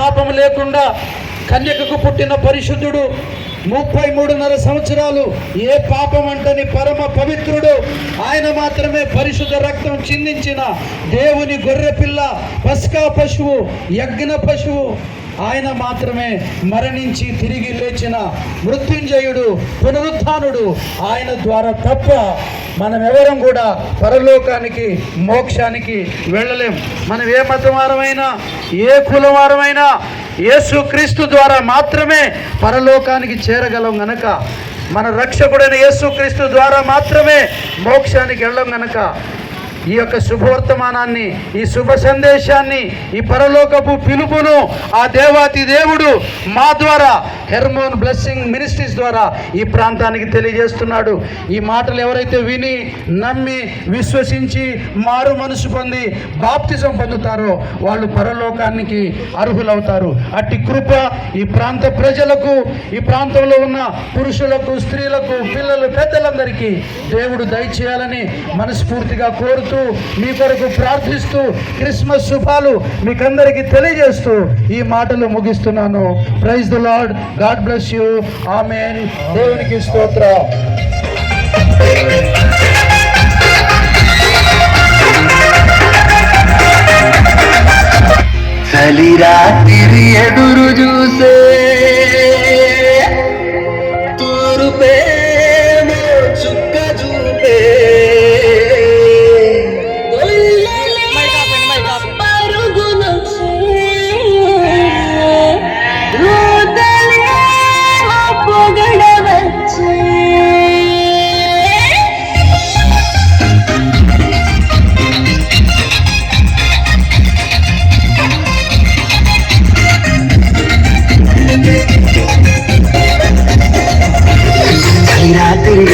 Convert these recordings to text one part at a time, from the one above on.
పాపం లేకుండా కన్యకకు పుట్టిన పరిశుద్ధుడు, 33.5 సంవత్సరాలు ఏ పాపం అంటని పరమ పవిత్రుడు, ఆయన మాత్రమే పరిశుద్ధ రక్తం చిందించిన దేవుని గొర్రెపిల్ల, పస్కా పశువు, యజ్ఞ పశువు, ఆయన మాత్రమే మరణించి తిరిగి లేచిన మృత్యుంజయుడు, పునరుత్థానుడు. ఆయన ద్వారా తప్ప మనం ఎవరం కూడా పరలోకానికి, మోక్షానికి వెళ్ళలేం. మనం ఏ మతం వారమైనా, ఏ కులం వారమైనా యేసుక్రీస్తు ద్వారా మాత్రమే పరలోకానికి చేరగలం గనక, మన రక్షకుడైన యేసుక్రీస్తు ద్వారా మాత్రమే మోక్షానికి వెళ్ళం గనక, ఈ యొక్క శుభవర్తమానాన్ని, ఈ శుభ సందేశాన్ని, ఈ పరలోకపు పిలుపును ఆ దేవాతి దేవుడు మా ద్వారా హెర్మోన్ బ్లెస్సింగ్ మినిస్ట్రీస్ ద్వారా ఈ ప్రాంతానికి తెలియజేస్తున్నాడు. ఈ మాటలు ఎవరైతే విని, నమ్మి, విశ్వసించి, మారు మనసు పొంది బాప్తిజం పొందుతారో వాళ్ళు పరలోకానికి అర్హులవుతారు. అట్టి కృప ఈ ప్రాంత ప్రజలకు, ఈ ప్రాంతంలో ఉన్న పురుషులకు, స్త్రీలకు, పిల్లలు, పెద్దలందరికీ దేవుడు దయచేయాలని మనస్ఫూర్తిగా కోరుతూ, మీ కొరకు ప్రార్థిస్తూ, క్రిస్మస్ శుభాలు మీకందరికీ తెలియజేస్తూ ఈ మాటలు ముగిస్తున్నాను. Praise the lord. God bless you. ఆమేన్. దేవునికి స్తోత్రం. చలి రాత్రి ఎదురు చూసే తూర్పేమో చుక్క చూపే,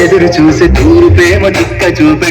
ఎదురు చూసే తూరు ప్రేమ చుక్క చూపే,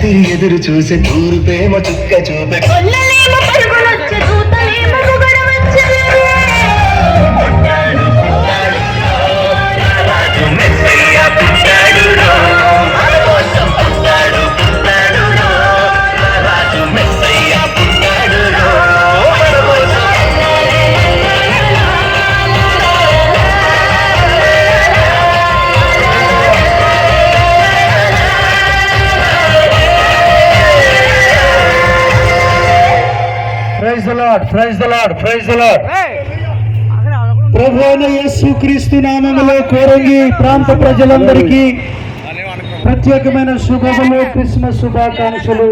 రాత్రి ఎదురు చూసే తూర్పేమో చుక్క చూపే కొల్లలేమో పరుగులొచ్చే దూతలేమో గుగడవచ్చే మెస్సయ్య పుట్టాడు రో, మన కోసం పుట్టాడు పుట్టాడు రో, రాజు మెస్సయ్య పుట్టాడు రో, మన కోసం. Praise the lord, praise the lord, praise the lord. ప్రభు అయిన యేసు క్రీస్తు నామములో కోరంగి ప్రాంత ప్రజలందరికీ ప్రత్యేకమైన శుభములు, క్రిస్మస్ శుభాకాంక్షలు.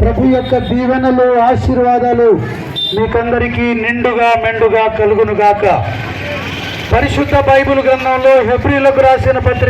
ప్రభు యొక్క దీవెనలు, ఆశీర్వాదాలు మీకందరికీ నిండుగా మెండుగా కలుగునుగాక. పరిశుద్ధ బైబిల్ గ్రంథంలో హెబ్రీలకు రాసిన పత్రిక